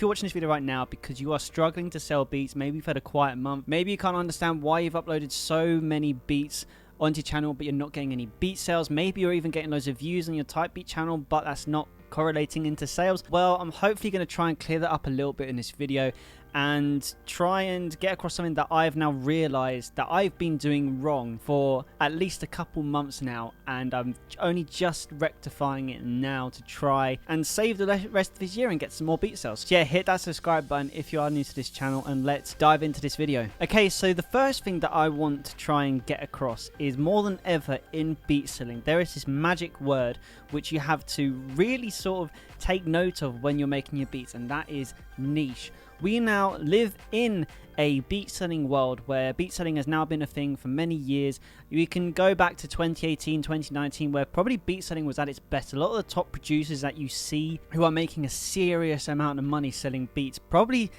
If you're watching this video right now because you are struggling to sell beats, maybe you've had a quiet month, maybe you can't understand why you've uploaded so many beats onto your channel but you're not getting any beat sales, maybe you're even getting loads of views on your type beat channel but that's not correlating into sales, well, I'm hopefully going to try and clear that up a little bit in this video and try and get across something that I've now realized that I've been doing wrong for at least a couple months now, and I'm only just rectifying it now to try and save the rest of this year and get some more beat sales. So yeah, hit that subscribe button if you are new to this channel and let's dive into this video. Okay, so the first thing that I want to try and get across is more than ever in beat selling, there is this magic word which you have to really sort of take note of when you're making your beats, and that is niche. We now live in a beat selling world where beat selling has now been a thing for many years. You can go back to 2018, 2019 where probably beat selling was at its best. A lot of the top producers that you see who are making a serious amount of money selling beats probably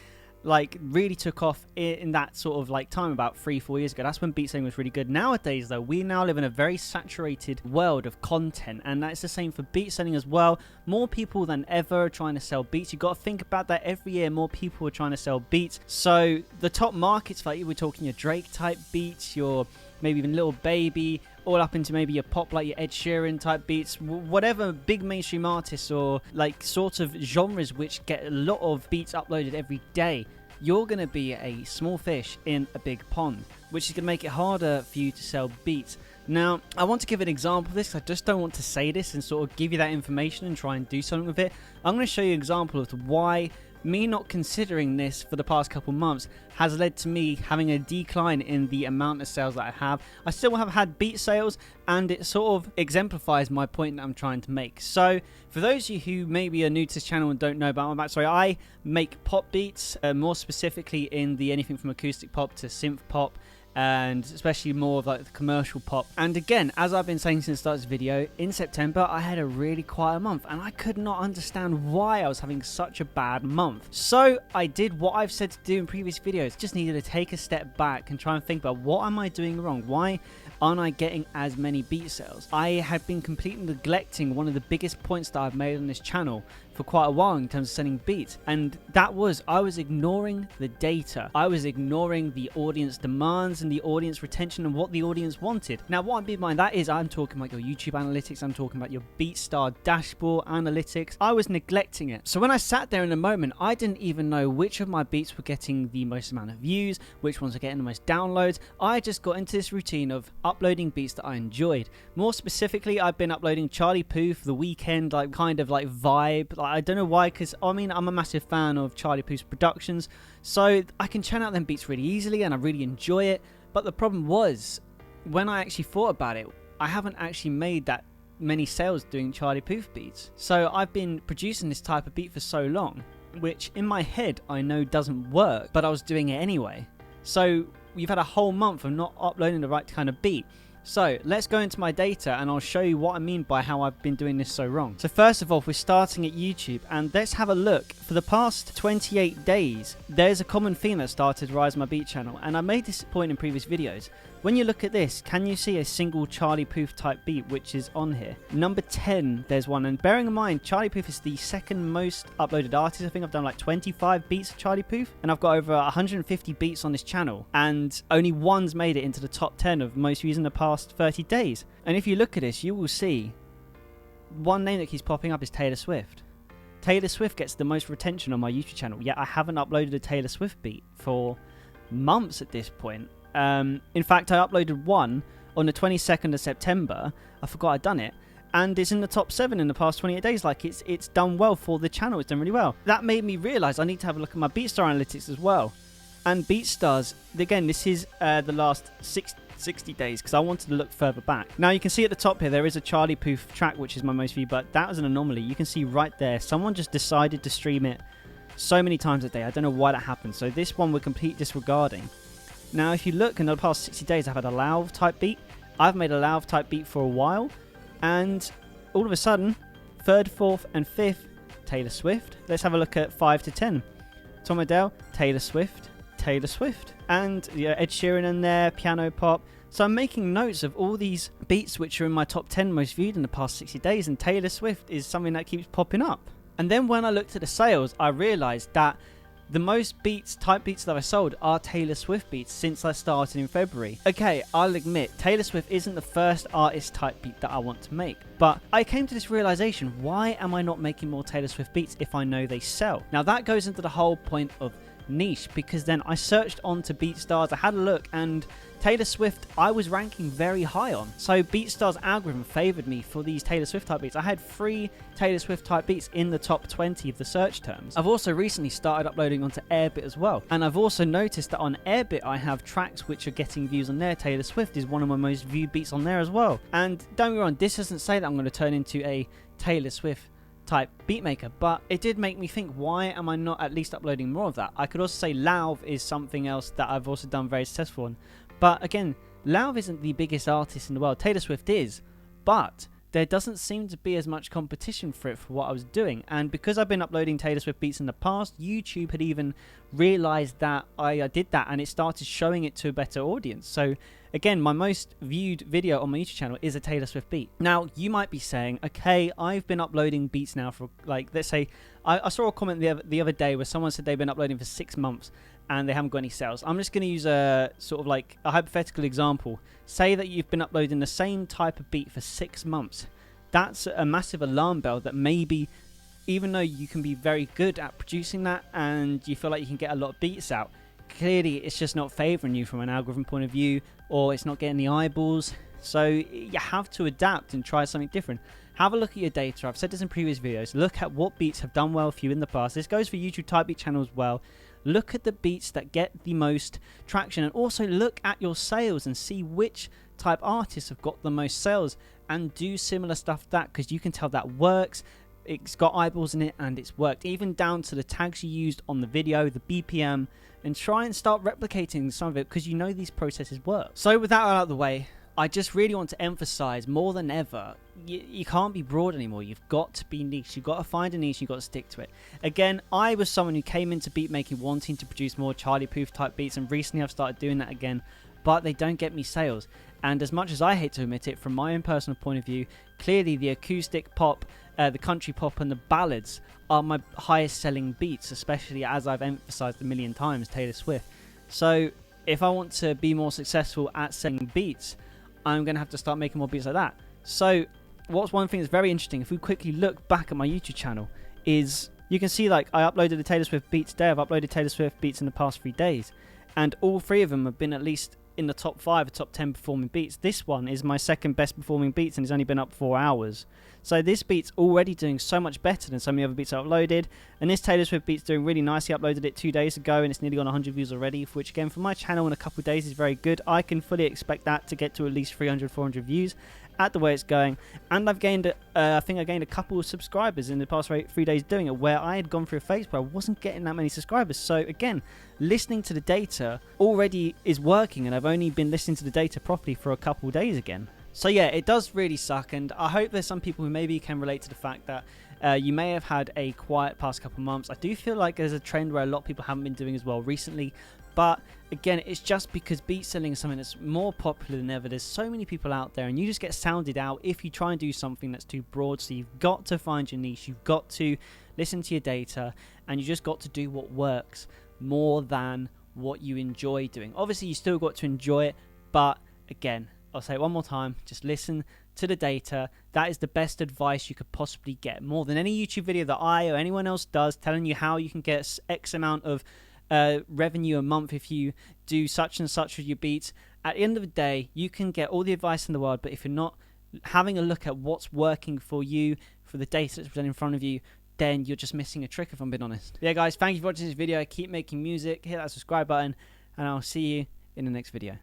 like really took off in that sort of like time about 3-4 years ago. That's when beat selling was really good. Nowadays though, we now live in a very saturated world of content, and that's the same for beat selling as well. More people than ever are trying to sell beats. You've got to think about that. Every year more people are trying to sell beats. So the top markets, like we're talking your Drake type beats, your maybe even Little Baby, all up into maybe your pop like your Ed Sheeran type beats, whatever big mainstream artists or like sort of genres which get a lot of beats uploaded every day, you're going to be a small fish in a big pond, which is going to make it harder for you to sell beats. Now, I want to give an example of this. I just don't want to say this and sort of give you that information and try and do something with it. I'm going to show you an example of why me not considering this for the past couple months has led to me having a decline in the amount of sales that I have. I still have had beat sales, and it sort of exemplifies my point that I'm trying to make. So for those of you who maybe are new to this channel and don't know about my backstory, I make pop beats, more specifically in the anything from acoustic pop to synth pop, and especially more of like the commercial pop. And again, as I've been saying since the start of this video, in September I had a really quiet month and I could not understand why I was having such a bad month. So I did what I've said to do in previous videos, just needed to take a step back and try and think about what am I doing wrong? Why aren't I getting as many beat sales? I had been completely neglecting one of the biggest points that I've made on this channel for quite a while in terms of selling beats, and that was I was ignoring the data. I was ignoring the audience demands and the audience retention and what the audience wanted. Now what I mean by that is I'm talking about your YouTube analytics, I'm talking about your BeatStar dashboard analytics. I was neglecting it. So when I sat there in a moment, I didn't even know which of my beats were getting the most amount of views, which ones were getting the most downloads. I just got into this routine of uploading beats that I enjoyed. More specifically, I've been uploading Charlie Puth for the weekend, like kind of like vibe. Like, I don't know why, because I mean I'm a massive fan of Charlie Puth's productions, so I can churn out them beats really easily and I really enjoy it. But the problem was, when I actually thought about it, I haven't actually made that many sales doing Charlie Puth beats. So I've been producing this type of beat for so long, which in my head I know doesn't work, but I was doing it anyway. So you've had a whole month of not uploading the right kind of beat. So let's go into my data and I'll show you what I mean by how I've been doing this so wrong. So first of all, we're starting at YouTube and let's have a look. For the past 28 days, there's a common theme that started to rise my beat channel, and I made this point in previous videos. When you look at this, can you see a single Charlie Puth type beat which is on here? Number 10, there's one, and bearing in mind Charlie Puth is the second most uploaded artist. I think I've done like 25 beats of Charlie Puth, and I've got over 150 beats on this channel, and only one's made it into the top 10 of most views in the past 30 days. And if you look at this, you will see one name that keeps popping up is Taylor Swift. Taylor Swift gets the most retention on my YouTube channel, yet I haven't uploaded a Taylor Swift beat for months at this point. In fact, I uploaded one on the 22nd of September. I forgot I'd done it, and it's in the top 7 in the past 28 days. Like it's done well for the channel. It's done really well. That made me realize I need to have a look at my BeatStar analytics as well. And BeatStars, again, this is the last 60 days because I wanted to look further back. Now you can see at the top here there is a Charlie Puth track which is my most viewed, but that was an anomaly. You can see right there someone just decided to stream it so many times a day. I don't know why that happened. So this one we're completely disregarding. Now if you look in the past 60 days, I've had a Lauv type beat. I've made a Lauv type beat for a while, and all of a sudden 3rd, 4th and 5th Taylor Swift. Let's have a look at 5 to 10. Tom Odell, Taylor Swift, Taylor Swift, and Ed Sheeran in there, piano pop. So I'm making notes of all these beats which are in my top 10 most viewed in the past 60 days, and Taylor Swift is something that keeps popping up. And then when I looked at the sales, I realized that the most type beats that I sold are Taylor Swift beats since I started in February. Okay, I'll admit, Taylor Swift isn't the first artist type beat that I want to make, but I came to this realization: why am I not making more Taylor Swift beats if I know they sell? Now that goes into the whole point of niche, because then I searched onto BeatStars, I had a look, and Taylor Swift I was ranking very high on. So BeatStars algorithm favored me for these Taylor Swift type beats. I had 3 Taylor Swift type beats in the top 20 of the search terms. I've also recently started uploading onto Airbit as well, and I've also noticed that on Airbit I have tracks which are getting views on there. Taylor Swift is one of my most viewed beats on there as well. And don't get me wrong, this doesn't say that I'm going to turn into a Taylor Swift type beatmaker, but it did make me think, why am I not at least uploading more of that? I could also say Lauv is something else that I've also done very successful on, but again, Lauv isn't the biggest artist in the world. Taylor Swift is, but there doesn't seem to be as much competition for it for what I was doing. And because I've been uploading Taylor Swift beats in the past, YouTube had even realized that I did that, and it started showing it to a better audience. So again, my most viewed video on my YouTube channel is a Taylor Swift beat. Now, you might be saying, okay, I've been uploading beats now for, like, let's say, I saw a comment the other day where someone said they've been uploading for 6 months and they haven't got any sales. I'm just going to use a sort of like a hypothetical example. Say that you've been uploading the same type of beat for 6 months. That's a massive alarm bell that maybe, even though you can be very good at producing that and you feel like you can get a lot of beats out, clearly it's just not favoring you from an algorithm point of view, or it's not getting the eyeballs. So you have to adapt and try something different. Have a look at your data. I've said this in previous videos. Look at what beats have done well for you in the past. This goes for YouTube type beat channels as well. Look at the beats that get the most traction, and also look at your sales and see which type artists have got the most sales, and do similar stuff to that, because you can tell that works. It's got eyeballs in it and it's worked, even down to the tags you used on the video, the BPM, and try and start replicating some of it, because you know these processes work. So with that out of the way, I just really want to emphasize more than ever, you can't be broad anymore. You've got to be niche. You've got to find a niche. You've got to stick to it. Again, I was someone who came into beat making wanting to produce more Charlie Puth type beats, and recently I've started doing that again, but they don't get me sales. And as much as I hate to admit it, from my own personal point of view, clearly the acoustic pop, the country pop and the ballads are my highest selling beats, especially as I've emphasized a million times, Taylor Swift. So if I want to be more successful at selling beats, I'm going to have to start making more beats like that. So what's one thing that's very interesting, if we quickly look back at my YouTube channel, is you can see, like, I uploaded a Taylor Swift beat today. I've uploaded Taylor Swift beats in the past 3 days, and all 3 of them have been at least in the top 5 or top 10 performing beats. This one is my second best performing beats, and it's only been up 4 hours. So this beat's already doing so much better than some of the other beats I uploaded, and this Taylor Swift beat's doing really nicely. I uploaded it 2 days ago and it's nearly got 100 views already, which again for my channel in a couple of days is very good. I can fully expect that to get to at least 300-400 views at the way it's going. And I've gained I think I gained a couple of subscribers in the past 3 days doing it, where I had gone through a phase where I wasn't getting that many subscribers. So again, listening to the data already is working, and I've only been listening to the data properly for a couple of days again. So yeah, it does really suck, and I hope there's some people who maybe can relate to the fact that you may have had a quiet past couple of months. I do feel like there's a trend where a lot of people haven't been doing as well recently, but again, it's just because beat selling is something that's more popular than ever. There's so many people out there, and you just get sounded out if you try and do something that's too broad. So you've got to find your niche, you've got to listen to your data, and you just got to do what works more than what you enjoy doing. Obviously, you still got to enjoy it, but again, I'll say it one more time, just listen to the data. That is the best advice you could possibly get. More than any YouTube video that I or anyone else does telling you how you can get X amount of revenue a month if you do such and such with your beats. At the end of the day, you can get all the advice in the world, but if you're not having a look at what's working for you, for the data that's presented in front of you, then you're just missing a trick, if I'm being honest. Yeah guys, thank you for watching this video. Keep making music, hit that subscribe button, and I'll see you in the next video.